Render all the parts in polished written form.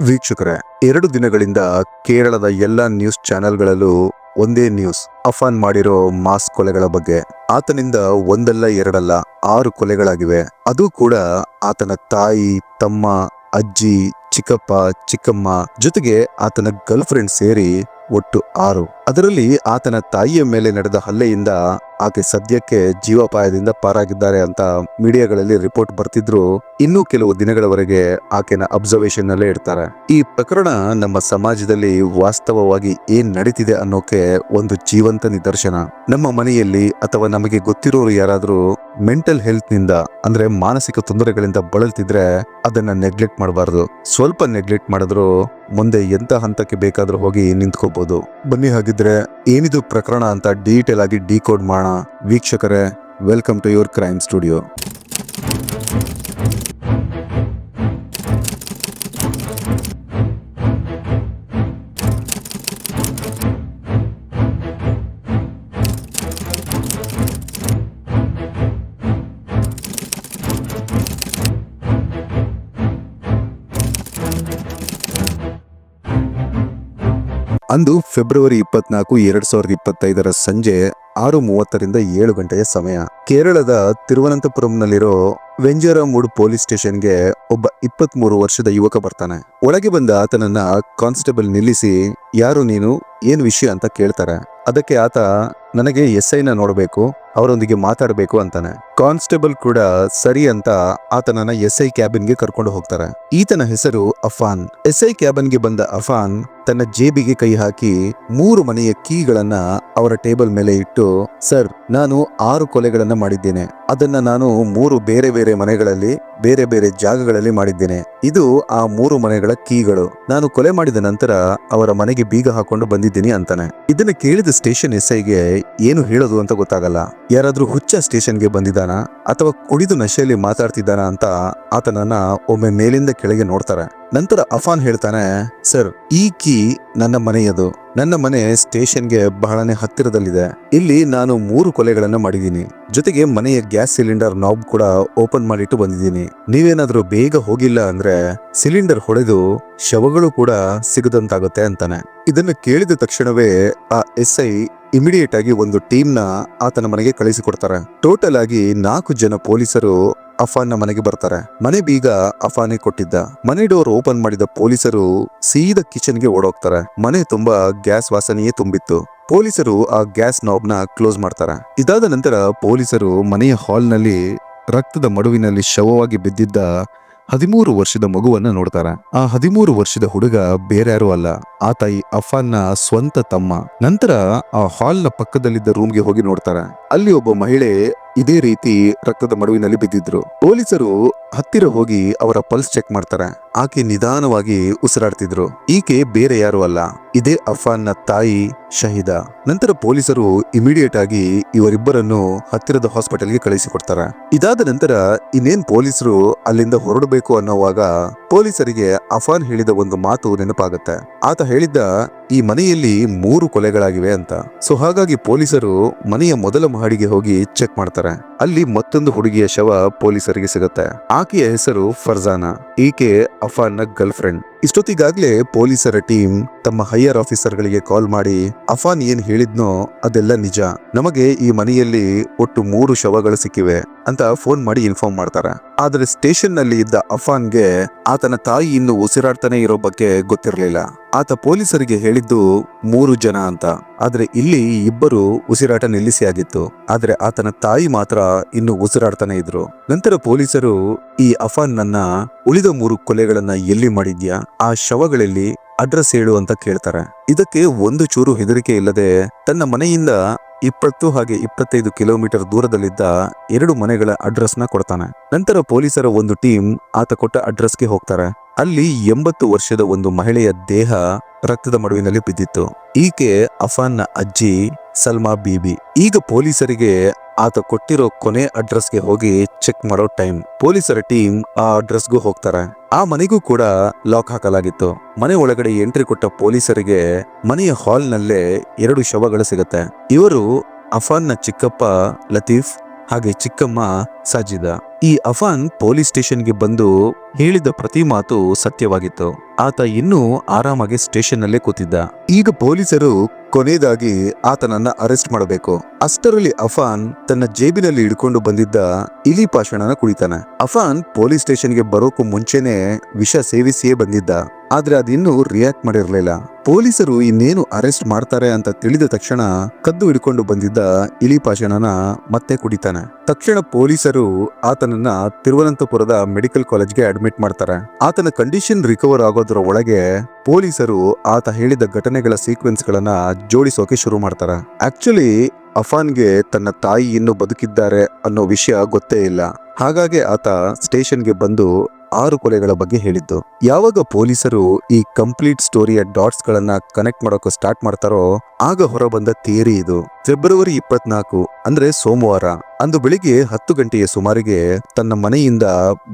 ವೀಕ್ಷಕರೇ, 2 ದಿನಗಳಿಂದ ಕೇರಳದ ಎಲ್ಲಾ ನ್ಯೂಸ್ ಚಾನೆಲ್ಗಳಲ್ಲೂ ಒಂದೇ ನ್ಯೂಸ್. ಅಫಾನ್ ಮಾಡಿರೋ ಮಾಸ್ ಕೊಲೆಗಳ ಬಗ್ಗೆ. ಆತನಿಂದ ಒಂದಲ್ಲ ಎರಡಲ್ಲ 6 ಕೊಲೆಗಳಾಗಿವೆ. ಅದು ಕೂಡ ಆತನ ತಾಯಿ, ತಮ್ಮ, ಅಜ್ಜಿ, ಚಿಕ್ಕಪ್ಪ, ಚಿಕ್ಕಮ್ಮ ಜೊತೆಗೆ ಆತನ ಗರ್ಲ್ ಫ್ರೆಂಡ್ ಸೇರಿ ಒಟ್ಟು 6. ಅದರಲ್ಲಿ ಆತನ ತಾಯಿಯ ಮೇಲೆ ನಡೆದ ಹಲ್ಲೆಯಿಂದ ಆಕೆ ಸದ್ಯಕ್ಕೆ ಜೀವಾಪಾಯದಿಂದ ಪಾರಾಗಿದ್ದಾರೆ ಅಂತ ಮೀಡಿಯಾಗಳಲ್ಲಿ ರಿಪೋರ್ಟ್ ಬರ್ತಿದ್ರು. ಇನ್ನೂ ಕೆಲವು ದಿನಗಳವರೆಗೆ ಆಕೆನ ಅಬ್ಸರ್ವೇಷನ್ ನಲ್ಲೇ ಇಡ್ತಾರೆ. ಈ ಪ್ರಕರಣ ನಮ್ಮ ಸಮಾಜದಲ್ಲಿ ವಾಸ್ತವವಾಗಿ ಏನ್ ನಡೀತಿದೆ ಅನ್ನೋಕೆ ಒಂದು ಜೀವಂತ ನಿದರ್ಶನ. ನಮ್ಮ ಮನೆಯಲ್ಲಿ ಅಥವಾ ನಮಗೆ ಗೊತ್ತಿರೋರು ಯಾರಾದ್ರೂ ಮೆಂಟಲ್ ಹೆಲ್ತ್ ನಿಂದ ಅಂದ್ರೆ ಮಾನಸಿಕ ತೊಂದರೆಗಳಿಂದ ಬಳಲ್ತಿದ್ರೆ ಅದನ್ನ ನೆಗ್ಲೆಕ್ಟ್ ಮಾಡಬಾರ್ದು. ಸ್ವಲ್ಪ ನೆಗ್ಲೆಕ್ಟ್ ಮಾಡಿದ್ರು ಮುಂದೆ ಎಂತ ಹಂತಕ್ಕೆ ಬೇಕಾದ್ರೂ ಹೋಗಿ ನಿಂತ್ಕೋಬಹುದು. ಬನ್ನಿ ಹಾಗಿದ್ರೆ ಏನಿದು ಪ್ರಕರಣ ಅಂತ ಡೀಟೇಲ್ ಆಗಿ ಡಿಕೋಡ್ ಮಾಡೋಣ. ವೀಕ್ಷಕರೇ, welcome to your crime studio. ಅಂದು ಫೆಬ್ರವರಿ 24, 2025 ಸಂಜೆ 6:30ರಿಂದ 7 ಗಂಟೆಯ ಸಮಯ. ಕೇರಳದ ತಿರುವನಂತಪುರಂನಲ್ಲಿರೋ ವೆಂಜರಮೂಡ್ ಪೊಲೀಸ್ ಸ್ಟೇಷನ್ಗೆ ಒಬ್ಬ 23 ವರ್ಷದ ಯುವಕ ಬರ್ತಾನೆ. ಒಳಗೆ ಬಂದ ಆತನನ್ನ ಕಾನ್ಸ್ಟೇಬಲ್ ನಿಲ್ಲಿಸಿ, ಯಾರು ನೀನು, ಏನ್ ವಿಷಯ ಅಂತ ಕೇಳ್ತಾರೆ. ಅದಕ್ಕೆ ಆತ, ನನಗೆ ಎಸ್ಐನ ನೋಡಬೇಕು, ಅವರೊಂದಿಗೆ ಮಾತಾಡಬೇಕು ಅಂತಾನೆ. ಕಾನ್ಸ್ಟೇಬಲ್ ಕೂಡ ಸರಿ ಅಂತ ಆತನನ್ನ ಎಸ್ಐ ಕ್ಯಾಬಿನ್ಗೆ ಕರ್ಕೊಂಡು ಹೋಗ್ತಾರೆ. ಈತನ ಹೆಸರು ಅಫಾನ್. ಎಸ್ಐ ಕ್ಯಾಬಿನ್ಗೆ ಬಂದ ಅಫಾನ್ ತನ್ನ ಜೇಬಿಗೆ ಕೈ ಹಾಕಿ 3 ಮನೆಯ ಕೀಗಳನ್ನ ಅವರ ಟೇಬಲ್ ಮೇಲೆ ಇಟ್ಟು, ಸರ್, ನಾನು 6 ಕೊಲೆಗಳನ್ನ ಮಾಡಿದ್ದೇನೆ. ಅದನ್ನ ನಾನು 3 ಬೇರೆ ಬೇರೆ ಮನೆಗಳಲ್ಲಿ ಬೇರೆ ಬೇರೆ ಜಾಗಗಳಲ್ಲಿ ಮಾಡಿದ್ದೇನೆ. ಇದು ಆ 3 ಮನೆಗಳ ಕೀಗಳು. ನಾನು ಕೊಲೆ ಮಾಡಿದ ನಂತರ ಅವರ ಮನೆಗೆ ಬೀಗ ಹಾಕೊಂಡು ಬಂದಿದ್ದೀನಿ ಅಂತಾನೆ. ಇದನ್ನ ಕೇಳಿದ ಸ್ಟೇಷನ್ ಎಸ್ಐಗೆ ಏನು ಹೇಳೋದು ಅಂತ ಗೊತ್ತಾಗಲ್ಲ. ಯಾರಾದ್ರೂ ಹುಚ್ಚ ಸ್ಟೇಷನ್ಗೆ ಬಂದಿದ್ದಾನಾ ಅಥವಾ ಕುಡಿದು ನಶೆಯಲ್ಲಿ ಮಾತಾಡ್ತಿದ್ದಾನಾ ಅಂತ ಆತನನ್ನ ಒಮ್ಮೆ ಮೇಲಿಂದ ಕೆಳಗೆ ನೋಡ್ತಾರೆ. ನಂತರ ಅಫಾನ್ ಹೇಳ್ತಾನೆ, ಸರ್, ಈ ಕೀ ನನ್ನ ಮನೆಯದು. ನನ್ನ ಮನೆ ಸ್ಟೇಷನ್ಗೆ ಬಹಳನೇ ಹತ್ತಿರದಲ್ಲಿದೆ. ಇಲ್ಲಿ ನಾನು 3 ಕೊಲೆಗಳನ್ನ ಮಾಡಿದ್ದೀನಿ. ಜೊತೆಗೆ ಮನೆಯ ಗ್ಯಾಸ್ ಸಿಲಿಂಡರ್ ನಾಬ್ ಕೂಡ ಓಪನ್ ಮಾಡಿಟ್ಟು ಬಂದಿದ್ದೀನಿ. ನೀವೇನಾದ್ರೂ ಬೇಗ ಹೋಗಿಲ್ಲ ಅಂದ್ರೆ ಸಿಲಿಂಡರ್ ಹೊಡೆದು ಶವಗಳು ಕೂಡ ಸಿಗದಂತಾಗುತ್ತೆ ಅಂತಾನೆ. ಇದನ್ನು ಕೇಳಿದ ತಕ್ಷಣವೇ ಆ ಎಸ್ಐ ಇಮಿಡಿಯೇಟ್ ಆಗಿ ಒಂದು ಟೀಮ್ ನ ಆತನ ಮನೆಗೆ ಕಳಿಸಿಕೊಡ್ತಾರೆ. ಟೋಟಲ್ ಆಗಿ 4 ಜನ ಪೊಲೀಸರು ಅಫಾನ್ ನ ಮನೆಗೆ ಬರ್ತಾರೆ. ಮನೆ ಬೀಗ ಅಫಾನೇ ಕೊಟ್ಟಿದ್ದ. ಮನೆ ಡೋರ್ ಓಪನ್ ಮಾಡಿದ ಪೊಲೀಸರು ಸೀದಾ ಕಿಚನ್ಗೆ ಓಡೋಗ್ತಾರೆ. ಮನೆ ತುಂಬಾ ಗ್ಯಾಸ್ ವಾಸನೆಯೇ ತುಂಬಿತ್ತು. ಪೊಲೀಸರು ಆ ಗ್ಯಾಸ್ ನಾಬ್ ನ ಕ್ಲೋಸ್ ಮಾಡ್ತಾರೆ. ಇದಾದ ನಂತರ ಪೊಲೀಸರು ಮನೆಯ ಹಾಲ್ ನಲ್ಲಿ ರಕ್ತದ ಮಡುವಿನಲ್ಲಿ ಶವವಾಗಿ ಬಿದ್ದಿದ್ದ 13 ವರ್ಷದ ಮಗುವನ್ನ ನೋಡ್ತಾರೆ. ಆ 13 ವರ್ಷದ ಹುಡುಗ ಬೇರ್ಯಾರು ಅಲ್ಲ, ಆತ ಈ ಅಫಾನ್ ನ ಸ್ವಂತ ತಮ್ಮ. ನಂತರ ಆ ಹಾಲ್ ನ ಪಕ್ಕದಲ್ಲಿದ್ದ ರೂಮ್ಗೆ ಹೋಗಿ ನೋಡ್ತಾರೆ. ಅಲ್ಲಿ ಒಬ್ಬ ಮಹಿಳೆ ಇದೇ ರೀತಿ ರಕ್ತದ ಮಡುವಿನಲ್ಲಿ ಬಿದ್ದಿದ್ರು. ಪೊಲೀಸರು ಹತ್ತಿರ ಹೋಗಿ ಅವರ ಪಲ್ಸ್ ಚೆಕ್ ಮಾಡ್ತಾರೆ. ಆಕೆ ನಿಧಾನವಾಗಿ ಉಸಿರಾಡ್ತಿದ್ರು. ಈಕೆ ಬೇರೆ ಯಾರು ಅಲ್ಲ, ಇದೇ ಅಫಾನ್ ನ ತಾಯಿ ಶಹೀದಾ. ನಂತರ ಪೊಲೀಸರು ಇಮಿಡಿಯೇಟ್ ಆಗಿ ಇವರಿಬ್ಬರನ್ನು ಹತ್ತಿರದ ಹಾಸ್ಪಿಟಲ್ಗೆ ಕಳಿಸಿಕೊಡ್ತಾರೆ. ಇದಾದ ನಂತರ ಇನ್ನೇನ್ ಪೊಲೀಸರು ಅಲ್ಲಿಂದ ಹೊರಡಬೇಕು ಅನ್ನೋವಾಗ ಪೊಲೀಸರಿಗೆ ಅಫಾನ್ ಹೇಳಿದ ಒಂದು ಮಾತು ನೆನಪಾಗುತ್ತೆ. ಆತ ಹೇಳಿದ್ದ, ಈ ಮನೆಯಲ್ಲಿ 3 ಕೊಲೆಗಳಾಗಿವೆ ಅಂತ. ಸೊ ಹಾಗಾಗಿ ಪೊಲೀಸರು ಮನೆಯ ಮೊದಲ ಮಹಡಿಗೆ ಹೋಗಿ ಚೆಕ್ ಮಾಡ್ತಾರೆ. ಅಲ್ಲಿ ಮತ್ತೊಂದು ಹುಡುಗಿಯ ಶವ ಪೊಲೀಸರಿಗೆ ಸಿಗುತ್ತೆ. ಆಕೆಯ ಹೆಸರು ಫರ್ಜಾನಾ. ಈಕೆ ಅಫಾನ್ ನ ಗರ್ಲ್ ಫ್ರೆಂಡ್. ಇಷ್ಟೊತ್ತಿಗಾಗ್ಲೇ ಪೊಲೀಸರ ಟೀಮ್ ತಮ್ಮ ಹೈಯರ್ ಆಫೀಸರ್ ಗಳಿಗೆ ಕಾಲ್ ಮಾಡಿ, ಅಫಾನ್ ಏನ್ ಹೇಳಿದ್ನೋ ಅದೆಲ್ಲ ನಿಜ, ನಮಗೆ ಈ ಮನೆಯಲ್ಲಿ ಒಟ್ಟು 3 ಶವಗಳು ಸಿಕ್ಕಿವೆ ಅಂತ ಫೋನ್ ಮಾಡಿ ಇನ್ಫಾರ್ಮ್ ಮಾಡ್ತಾರೆ. ಆದ್ರೆ ಸ್ಟೇಷನ್ ನಲ್ಲಿ ಇದ್ದ ಅಫಾನ್ಗೆ ಆತನ ತಾಯಿ ಇನ್ನು ಉಸಿರಾಡ್ತಾನೆ ಇರೋ ಬಗ್ಗೆ ಗೊತ್ತಿರಲಿಲ್ಲ. ಆತ ಪೊಲೀಸರಿಗೆ ಹೇಳಿದ್ದು 3 ಜನ ಅಂತ. ಆದ್ರೆ ಇಲ್ಲಿ ಇಬ್ಬರು ಉಸಿರಾಟ ನಿಲ್ಲಿಸಿ ಆಗಿತ್ತು. ಆದ್ರೆ ಆತನ ತಾಯಿ ಮಾತ್ರ ಇನ್ನು ಉಸಿರಾಡ್ತಾನೆ ಇದ್ರು. ನಂತರ ಪೊಲೀಸರು ಈ ಅಫಾನ್ ನನ್ನ ಉಳಿದ 3 ಕೊಲೆಗಳನ್ನ ಎಲ್ಲಿ ಮಾಡಿದ್ಯಾ, ಆ ಶವಗಳಲ್ಲಿ ಅಡ್ರೆಸ್ ಹೇಳು ಅಂತ ಕೇಳ್ತಾರೆ. ಇದಕ್ಕೆ ಒಂದು ಚೂರು ಹೆದರಿಕೆ ಇಲ್ಲದೆ ತನ್ನ ಮನೆಯಿಂದ 20 ಹಾಗೆ 25 ಕಿಲೋಮೀಟರ್ ದೂರದಲ್ಲಿದ್ದ 2 ಮನೆಗಳ ಅಡ್ರೆಸ್ ನ ಕೊಡ್ತಾನೆ. ನಂತರ ಪೊಲೀಸರ ಒಂದು ಟೀಮ್ ಆತ ಕೊಟ್ಟ ಅಡ್ರೆಸ್ಗೆ ಹೋಗ್ತಾರೆ. ಅಲ್ಲಿ 80 ವರ್ಷದ ಒಂದು ಮಹಿಳೆಯ ದೇಹ ರಕ್ತದ ಮಡುವಿನಲ್ಲಿ ಬಿದ್ದಿತ್ತು. ಈಕೆ ಅಫಾನ್ ನ ಅಜ್ಜಿ ಸಲ್ಮಾ ಬೀಬಿ. ಈಗ ಪೊಲೀಸರಿಗೆ ಆತ ಕೊಟ್ಟಿರೋ ಕೊನೆ ಅಡ್ರೆಸ್ಗೆ ಹೋಗಿ ಚೆಕ್ ಮಾಡೋ ಟೈಮ್. ಪೊಲೀಸರ ಟೀಮ್ ಆ ಅಡ್ರೆಸ್ಗೂ ಹೋಗ್ತಾರೆ. ಆ ಮನೆಗೂ ಕೂಡ ಲಾಕ್ ಹಾಕಲಾಗಿತ್ತು. ಮನೆ ಒಳಗಡೆ ಎಂಟ್ರಿ ಕೊಟ್ಟ ಪೊಲೀಸರಿಗೆ ಮನೆಯ ಹಾಲ್ ನಲ್ಲೇ 2 ಶವಗಳು ಸಿಗತ್ತೆ. ಇವರು ಅಫಾನ್ ನ ಚಿಕ್ಕಪ್ಪ ಲತೀಫ್ ಹಾಗೆ ಚಿಕ್ಕಮ್ಮ ಸಾಜಿದಾ. ಈ ಅಫಾನ್ ಪೊಲೀಸ್ ಸ್ಟೇಷನ್ಗೆ ಬಂದು ಹೇಳಿದ ಪ್ರತಿ ಮಾತು ಸತ್ಯವಾಗಿತ್ತು. ಆತ ಇನ್ನೂ ಆರಾಮಾಗಿ ಸ್ಟೇಷನ್ ನಲ್ಲೇ ಕೂತಿದ್ದ. ಈಗ ಪೊಲೀಸರು ಕೊನೆಯದಾಗಿ ಆತನನ್ನ ಅರೆಸ್ಟ್ ಮಾಡಬೇಕು. ಅಷ್ಟರಲ್ಲಿ ಅಫಾನ್ ತನ್ನ ಜೇಬಿನಲ್ಲಿ ಹಿಡ್ಕೊಂಡು ಬಂದಿದ್ದ ಇಲಿ ಪಾಷಾಣನ ಕುಡಿತಾನೆ. ಅಫಾನ್ ಪೊಲೀಸ್ ಸ್ಟೇಷನ್ಗೆ ಬರೋಕು ಮುಂಚೆನೆ ವಿಷ ಸೇವಿಸಿಯೇ ಬಂದಿದ್ದ. ಆದ್ರೆ ಅದಿನ್ನೂ ರಿಯಾಕ್ಟ್ ಮಾಡಿರ್ಲಿಲ್ಲ. ಪೊಲೀಸರು ಇನ್ನೇನು ಅರೆಸ್ಟ್ ಮಾಡ್ತಾರೆ ಅಂತ ತಿಳಿದ ತಕ್ಷಣ ಕದ್ದು ಹಿಡ್ಕೊಂಡು ಬಂದಿದ್ದ ಇಲಿ ಪಾಷಾಣನ ಮತ್ತೆ ಕುಡಿತಾನೆ. ತಕ್ಷಣ ಪೊಲೀಸರು ಆತನನ್ನ ತಿರುವನಂತಪುರದ ಮೆಡಿಕಲ್ ಕಾಲೇಜ್ಗೆ ಅಡ್ಮಿಟ್ ಮಾಡ್ತಾರೆ. ಆತನ ಕಂಡೀಷನ್ ರಿಕವರ್ ಆಗೋದ್ರ ಒಳಗೆ ಪೊಲೀಸರು ಆತ ಹೇಳಿದ ಘಟನೆಗಳ ಸೀಕ್ವೆನ್ಸ್ ಗಳನ್ನ ಜೋಡಿಸೋಕೆ ಶುರು ಮಾಡ್ತಾರೆ. ಆಕ್ಚುಲಿ ಅಫಾನ್ಗೆ ತನ್ನ ತಾಯಿ ಇನ್ನು ಬದುಕಿದ್ದಾರೆ ಅನ್ನೋ ವಿಷಯ ಗೊತ್ತೇ ಇಲ್ಲ. ಹಾಗಾಗಿ ಆತ ಸ್ಟೇಷನ್ಗೆ ಬಂದು 6 ಕೊಲೆಗಳ ಬಗ್ಗೆ ಹೇಳಿದ್ದು. ಯಾವಾಗ ಪೊಲೀಸರು ಈ ಕಂಪ್ಲೀಟ್ ಸ್ಟೋರಿಯ ಡಾಟ್ಸ್ ಗಳನ್ನ ಕನೆಕ್ಟ್ ಮಾಡೋಕೆ ಸ್ಟಾರ್ಟ್ ಮಾಡ್ತಾರೋ ಆಗ ಹೊರಬಂದ ಥಿಯರಿ ಇದು. ಫೆಬ್ರವರಿ 24 ಅಂದ್ರೆ ಸೋಮವಾರ ಅಂದು ಬೆಳಿಗ್ಗೆ 10 ಗಂಟೆಯ ಸುಮಾರಿಗೆ ತನ್ನ ಮನೆಯಿಂದ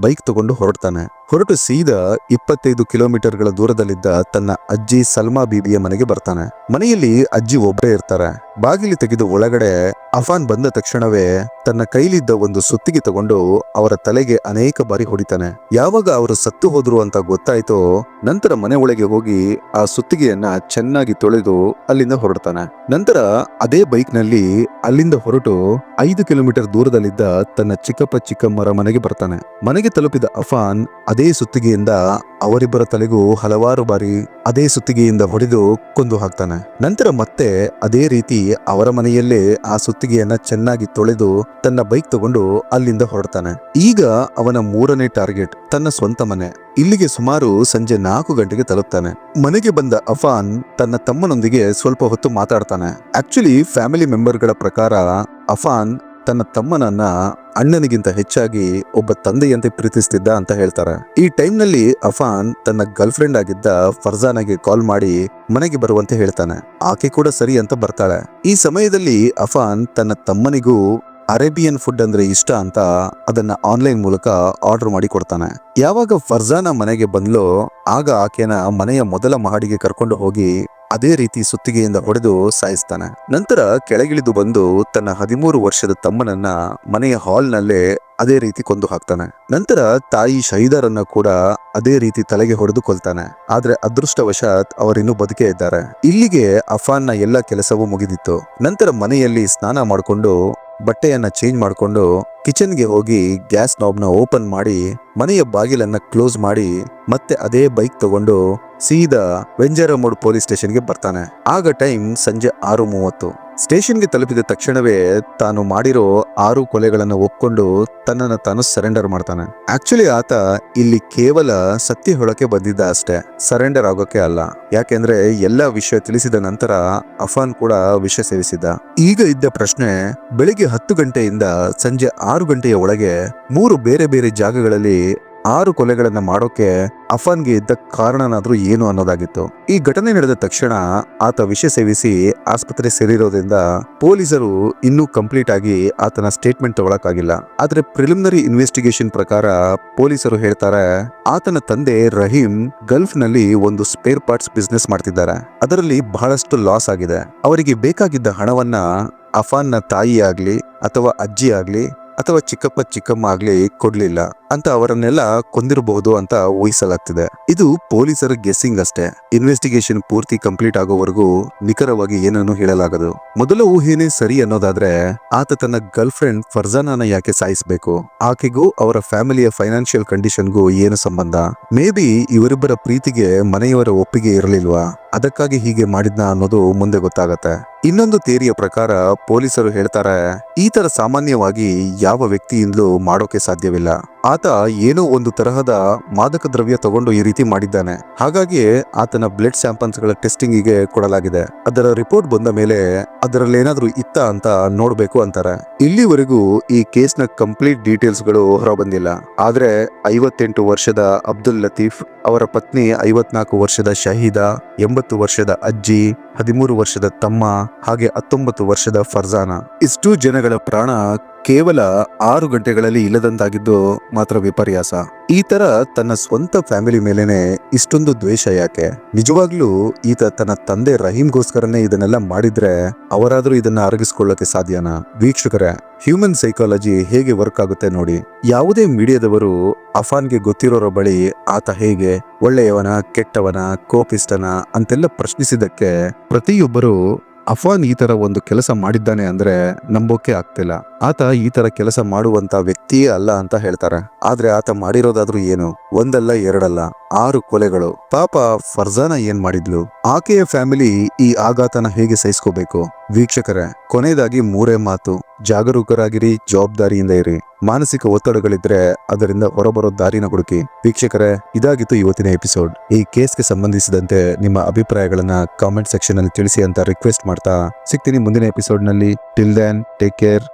ಬೈಕ್ ತಗೊಂಡು ಹೊರಟು ಸೀದಾ 25 ಕಿಲೋಮೀಟರ್ಗಳ ದೂರದಲ್ಲಿದ್ದ ತನ್ನ ಅಜ್ಜಿ ಸಲ್ಮಾ ಬೀಬಿಯ ಮನೆಗೆ ಬರ್ತಾನೆ. ಮನೆಯಲ್ಲಿ ಅಜ್ಜಿ ಒಬ್ಬರೇ ಇರ್ತಾರೆ. ಬಾಗಿಲು ತೆಗೆದು ಒಳಗಡೆ ಅಫಾನ್ ಬಂದ ತಕ್ಷಣವೇ ತನ್ನ ಕೈಲಿದ್ದ ಒಂದು ಸುತ್ತಿಗೆ ತಗೊಂಡು ಅವರ ತಲೆಗೆ ಅನೇಕ ಬಾರಿ ಹೊಡಿತಾನೆ. ಯಾವಾಗ ಅವರು ಸತ್ತು ಹೋದ್ರು ಅಂತ ಗೊತ್ತಾಯ್ತೋ ನಂತರ ಮನೆ ಒಳಗೆ ಹೋಗಿ ಆ ಸುತ್ತಿಗೆಯನ್ನ ಚೆನ್ನಾಗಿ ತೊಳೆದು ಅಲ್ಲಿಂದ ಹೊರಡ್ತಾನೆ. ನಂತರ ಅದೇ ಬೈಕ್ ನಲ್ಲಿ ಅಲ್ಲಿಂದ ಹೊರಟು 5 ಕಿಲೋಮೀಟರ್ ದೂರದಲ್ಲಿದ್ದ ತನ್ನ ಚಿಕ್ಕಮ್ಮರ ಮನೆಗೆ ಬರ್ತಾನೆ. ಮನೆಗೆ ತಲುಪಿದ ಅಫಾನ್ ಅದೇ ಸುತ್ತಿಗೆಯಿಂದ ಅವರಿಬ್ಬರ ತಲೆಗೂ ಹಲವಾರು ಬಾರಿ ಅದೇ ಸುತ್ತಿಗೆಯಿಂದ ಹೊಡೆದು ಕೊಂದು ಹಾಕ್ತಾನೆ. ನಂತರ ಮತ್ತೆ ಅದೇ ರೀತಿ ಅವರ ಮನೆಯಲ್ಲೇ ಆ ಸುತ್ತಿಗೆಯನ್ನ ಚೆನ್ನಾಗಿ ತೊಳೆದು ತನ್ನ ಬೈಕ್ ತಗೊಂಡು ಅಲ್ಲಿಂದ ಹೊರಡ್ತಾನೆ. ಈಗ ಅವನ 3ನೇ ಟಾರ್ಗೆಟ್ ತನ್ನ ಸ್ವಂತ ಮನೆ. ಇಲ್ಲಿಗೆ ಸುಮಾರು ಸಂಜೆ 4 ಗಂಟೆಗೆ ತಲುಪ್ತಾನೆ. ಮನೆಗೆ ಬಂದ ಅಫಾನ್ ತನ್ನ ತಮ್ಮನೊಂದಿಗೆ ಸ್ವಲ್ಪ ಹೊತ್ತು ಮಾತಾಡ್ತಾನೆ. ಆಕ್ಚುಲಿ ಫ್ಯಾಮಿಲಿ ಮೆಂಬರ್ಗಳ ಪ್ರಕಾರ ಅಫಾನ್ ತನ್ನ ತಮ್ಮನನ್ನ ಅಣ್ಣನಿಗಿಂತ ಹೆಚ್ಚಾಗಿ ಒಬ್ಬ ತಂದೆಯಂತೆ ಪ್ರೀತಿಸ್ತಿದ್ದ ಅಂತ ಹೇಳ್ತಾರೆ. ಈ ಟೈಮ್ ನಲ್ಲಿ ಅಫಾನ್ ತನ್ನ ಗರ್ಲ್ ಫ್ರೆಂಡ್ ಆಗಿದ್ದ ಫರ್ಜಾನಾಗೆ ಕಾಲ್ ಮಾಡಿ ಮನೆಗೆ ಬರುವಂತೆ ಹೇಳ್ತಾನೆ. ಆಕೆ ಕೂಡ ಸರಿ ಅಂತ ಬರ್ತಾಳೆ. ಈ ಸಮಯದಲ್ಲಿ ಅಫಾನ್ ತನ್ನ ತಮ್ಮನಿಗೂ ಅರೇಬಿಯನ್ ಫುಡ್ ಅಂದ್ರೆ ಇಷ್ಟ ಅಂತ ಅದನ್ನ ಆನ್ಲೈನ್ ಮೂಲಕ ಆರ್ಡರ್ ಮಾಡಿ ಕೊಡ್ತಾನೆ. ಯಾವಾಗ ಫರ್ಜಾನ ಮನೆಗೆ ಬಂದ್ಲೋ ಆಗ ಆಕೆನ ಮನೆಯ ಮೊದಲ ಮಹಡಿಗೆ ಕರ್ಕೊಂಡು ಹೋಗಿ ಅದೇ ರೀತಿ ಸುತ್ತಿಗೆಯಿಂದ ಹೊಡೆದು ಸಾಯಿಸ್ತಾನೆ. ನಂತರ ಕೆಳಗಿಳಿದು ಬಂದು ತನ್ನ 13 ವರ್ಷದ ತಮ್ಮನನ್ನ ಮನೆಯ ಹಾಲ್ ನಲ್ಲೇ ಅದೇ ರೀತಿ ಕೊಂದು ಹಾಕ್ತಾನೆ. ನಂತರ ತಾಯಿ ಶಹೀದಾರನ್ನ ಕೂಡ ಅದೇ ರೀತಿ ತಲೆಗೆ ಹೊಡೆದು ಕೊಲ್ತಾನೆ. ಆದ್ರೆ ಅದೃಷ್ಟವಶಾತ್ ಅವರಿನ್ನೂ ಬದುಕೇ ಇದ್ದಾರೆ. ಇಲ್ಲಿಗೆ ಅಫಾನ್ನ ಎಲ್ಲ ಕೆಲಸವೂ ಮುಗಿದಿತ್ತು. ನಂತರ ಮನೆಯಲ್ಲಿ ಸ್ನಾನ ಮಾಡಿಕೊಂಡು ಬಟ್ಟೆಯನ್ನ ಚೇಂಜ್ ಮಾಡಿಕೊಂಡು ಕಿಚನ್ಗೆ ಹೋಗಿ ಗ್ಯಾಸ್ ನಾಬ್ನ ಓಪನ್ ಮಾಡಿ ಮನೆಯ ಬಾಗಿಲನ್ನ ಕ್ಲೋಸ್ ಮಾಡಿ ಮತ್ತೆ ಅದೇ ಬೈಕ್ ತಗೊಂಡು ಸೀದಾ ವೆಂಜರಮೋಡ್ ಪೊಲೀಸ್ ಸ್ಟೇಷನ್ಗೆ ಬರ್ತಾನೆ. ಆಗ ಟೈಮ್ ಸಂಜೆ 6:30. ಸ್ಟೇಷನ್ಗೆ ತಲುಪಿದ ತಕ್ಷಣವೇ ತಾನು ಮಾಡಿರೋ 6 ಕೊಲೆಗಳನ್ನು ಒಪ್ಕೊಂಡು ತನ್ನನ್ನು ತಾನು ಸರೆಂಡರ್ ಮಾಡ್ತಾನೆ. ಆಕ್ಚುಲಿ ಆತ ಇಲ್ಲಿ ಕೇವಲ ಸತ್ಯ ಹೇಳೋಕೆ ಬಂದಿದ್ದ ಅಷ್ಟೇ, ಸರೆಂಡರ್ ಆಗೋಕೆ ಅಲ್ಲ. ಯಾಕೆಂದ್ರೆ ಎಲ್ಲಾ ವಿಷಯ ತಿಳಿಸಿದ ನಂತರ ಅಫಾನ್ ಕೂಡ ವಿಷ ಸೇವಿಸಿದ್ದ. ಈಗ ಇದ್ದ ಪ್ರಶ್ನೆ, ಬೆಳಿಗ್ಗೆ 10 ಗಂಟೆಯಿಂದ ಸಂಜೆ 6 ಗಂಟೆಯ ಒಳಗೆ 3 ಬೇರೆ ಬೇರೆ ಜಾಗಗಳಲ್ಲಿ 6 ಕೊಲೆಗಳನ್ನ ಮಾಡೋಕೆ ಅಫಾನ್ಗೆ ಇದ್ದ ಕಾರಣನಾದ್ರೂ ಏನು ಅನ್ನೋದಾಗಿತ್ತು. ಈ ಘಟನೆ ನಡೆದ ತಕ್ಷಣ ಆತ ವಿಷ ಸೇವಿಸಿ ಆಸ್ಪತ್ರೆ ಸೇರಿರೋದ್ರಿಂದ ಪೊಲೀಸರು ಇನ್ನೂ ಕಂಪ್ಲೀಟ್ ಆಗಿ ಆತನ ಸ್ಟೇಟ್ಮೆಂಟ್ ತಗೊಳಕ್ಕಾಗಿಲ್ಲ. ಆದ್ರೆ ಪ್ರಿಲಿಮಿನರಿ ಇನ್ವೆಸ್ಟಿಗೇಷನ್ ಪ್ರಕಾರ ಪೊಲೀಸರು ಹೇಳ್ತಾರೆ ಆತನ ತಂದೆ ರಹೀಂ ಗಲ್ಫ್ ನಲ್ಲಿ ಒಂದು ಸ್ಪೇರ್ ಪಾರ್ಟ್ಸ್ ಬಿಸ್ನೆಸ್ ಮಾಡ್ತಿದ್ದಾರೆ. ಅದರಲ್ಲಿ ಬಹಳಷ್ಟು ಲಾಸ್ ಆಗಿದೆ. ಅವರಿಗೆ ಬೇಕಾಗಿದ್ದ ಹಣವನ್ನ ಅಫಾನ್ನ ತಾಯಿ ಆಗ್ಲಿ ಅಥವಾ ಅಜ್ಜಿ ಆಗ್ಲಿ ಅಥವಾ ಚಿಕ್ಕಮ್ಮ ಆಗ್ಲಿ ಕೊಡ್ಲಿಲ್ಲ ಅಂತ ಅವರನ್ನೆಲ್ಲ ಕೊಂದಿರಬಹುದು ಅಂತ ಊಹಿಸಲಾಗ್ತಿದೆ. ಇದು ಪೊಲೀಸರ ಗೆಸ್ಸಿಂಗ್ ಅಷ್ಟೇ. ಇನ್ವೆಸ್ಟಿಗೇಷನ್ ಪೂರ್ತಿ ಕಂಪ್ಲೀಟ್ ಆಗೋವರೆಗೂ ನಿಖರವಾಗಿ ಏನನ್ನು ಹೇಳಲಾಗದು. ಮೊದಲ ಊಹೆನೇ ಸರಿ ಅನ್ನೋದಾದ್ರೆ ಆತ ತನ್ನ ಗರ್ಲ್ ಫ್ರೆಂಡ್ ಫರ್ಜಾನಾನ ಯಾಕೆ ಸಾಯಿಸಬೇಕು? ಆಕೆಗೂ ಅವರ ಫ್ಯಾಮಿಲಿಯ ಫೈನಾನ್ಷಿಯಲ್ ಕಂಡೀಷನ್ಗೂ ಏನು ಸಂಬಂಧ? ಮೇ ಬಿ ಇವರಿಬ್ಬರ ಪ್ರೀತಿಗೆ ಮನೆಯವರ ಒಪ್ಪಿಗೆ ಇರಲಿಲ್ವಾ? ಅದಕ್ಕಾಗಿ ಹೀಗೆ ಮಾಡಿದ್ನ ಅನ್ನೋದು ಮುಂದೆ ಗೊತ್ತಾಗತ್ತೆ. ಇನ್ನೊಂದು ಥಿಯರಿಯ ಪ್ರಕಾರ ಪೊಲೀಸರು ಹೇಳ್ತಾರೆ ಈ ತರ ಸಾಮಾನ್ಯವಾಗಿ ಯಾವ ವ್ಯಕ್ತಿಯಿಂದಲೂ ಮಾಡೋಕೆ ಸಾಧ್ಯವಿಲ್ಲ. ಆತ ಏನೋ ಒಂದು ತರಹದ ಮಾದಕ ದ್ರವ್ಯ ತಗೊಂಡು ಈ ರೀತಿ ಮಾಡಿದ್ದಾನೆ. ಹಾಗಾಗಿ ಆತನ ಬ್ಲಡ್ ಸ್ಯಾಂಪಲ್ಸ್ ಗಳ ಟೆಸ್ಟಿಂಗ್ ಗೆ ಕೊಡಲಾಗಿದೆ. ಅದರ ರಿಪೋರ್ಟ್ ಬಂದ ಮೇಲೆ ಅದರಲ್ಲೇನಾದ್ರೂ ಇತ್ತ ಅಂತ ನೋಡ್ಬೇಕು ಅಂತಾರೆ. ಇಲ್ಲಿವರೆಗೂ ಈ ಕೇಸ್ ನ ಕಂಪ್ಲೀಟ್ ಡೀಟೇಲ್ಸ್ ಗಳು ಹೊರಬಂದಿಲ್ಲ. ಆದ್ರೆ 58 ವರ್ಷದ ಅಬ್ದುಲ್ ಲತೀಫ್, ಅವರ ಪತ್ನಿ 54 ವರ್ಷದ ಶಹೀದಾ, 80 ವರ್ಷದ ಅಜ್ಜಿ, 13 ವರ್ಷದ ತಮ್ಮ ಹಾಗೆ 19 ವರ್ಷದ ಫರ್ಜಾನಾ, ಇಷ್ಟು ಜನಗಳ ಪ್ರಾಣ ಕೇವಲ 6 ಗಂಟೆಗಳಲ್ಲಿ ಇಲ್ಲದಂತಾಗಿದ್ದು ಮಾತ್ರ ವಿಪರ್ಯಾಸ. ಈ ತರ ತನ್ನ ಸ್ವಂತ ಫ್ಯಾಮಿಲಿ ಮೇಲೇನೆ ಇಷ್ಟೊಂದು ದ್ವೇಷ ಯಾಕೆ? ನಿಜವಾಗ್ಲೂ ಈತ ತನ್ನ ತಂದೆ ರಹೀಮ್ಗೋಸ್ಕರನೇ ಇದನ್ನೆಲ್ಲ ಮಾಡಿದ್ರೆ ಅವರಾದ್ರೂ ಇದನ್ನ ಅರಗಿಸ್ಕೊಳ್ಳೋಕೆ ಸಾಧ್ಯನಾ? ವೀಕ್ಷಕರೇ, ಹ್ಯೂಮನ್ ಸೈಕಾಲಜಿ ಹೇಗೆ ವರ್ಕ್ ಆಗುತ್ತೆ ನೋಡಿ. ಯಾವುದೇ ಮೀಡಿಯಾದವರು ಅಫಾನ್ಗೆ ಗೊತ್ತಿರೋರ ಬಳಿ ಆತ ಹೇಗೆ ಒಳ್ಳೆಯವನ, ಕೆಟ್ಟವನ, ಕೋಪಿಷ್ಟನ ಅಂತೆಲ್ಲ ಪ್ರಶ್ನಿಸಿದ್ದಕ್ಕೆ ಪ್ರತಿಯೊಬ್ಬರು ಅಫಾನ್ ಈ ತರ ಒಂದು ಕೆಲಸ ಮಾಡಿದ್ದಾನೆ ಅಂದ್ರೆ ನಂಬೋಕೆ ಆಗ್ತಿಲ್ಲ. ಆತ ಈ ತರ ಕೆಲಸ ಮಾಡುವಂತ ವ್ಯಕ್ತಿಯೇ ಅಲ್ಲ ಅಂತ ಹೇಳ್ತಾರೆ. ಆದ್ರೆ ಆತ ಮಾಡಿರೋದಾದ್ರೂ ಏನು? ಒಂದಲ್ಲ ಎರಡಲ್ಲ 6 ಕೊಲೆಗಳು. ಪಾಪ ಫರ್ಜಾನ ಏನ್ ಮಾಡಿದ್ಲು? ಆಕೆಯ ಫ್ಯಾಮಿಲಿ ಈ ಆಘಾತನ ಹೇಗೆ ಸಹಿಸ್ಕೋಬೇಕು? ವೀಕ್ಷಕರೇ, ಕೊನೆಯದಾಗಿ 3 ಮಾತು: ಜಾಗರೂಕರಾಗಿರಿ, ಜವಾಬ್ದಾರಿಯಿಂದ ಇರಿ. ಮಾನಸಿಕ ಒತ್ತಡಗಳಿದ್ರೆ ಅದರಿಂದ ಹೊರಬರೋ ದಾರಿನ ಹುಡುಕಿ. ವೀಕ್ಷಕರೇ, ಇದಾಗಿತ್ತು ಇವತ್ತಿನ ಎಪಿಸೋಡ್. ಈ ಕೇಸ್ಗೆ ಸಂಬಂಧಿಸಿದಂತೆ ನಿಮ್ಮ ಅಭಿಪ್ರಾಯಗಳನ್ನ ಕಾಮೆಂಟ್ ಸೆಕ್ಷನ್ ಅಲ್ಲಿ ತಿಳಿಸಿ ಅಂತ ರಿಕ್ವೆಸ್ಟ್ ಮಾಡ್ತಾ ಸಿಗ್ತೀನಿ ಮುಂದಿನ ಎಪಿಸೋಡ್ ನಲ್ಲಿ. Till then, take care.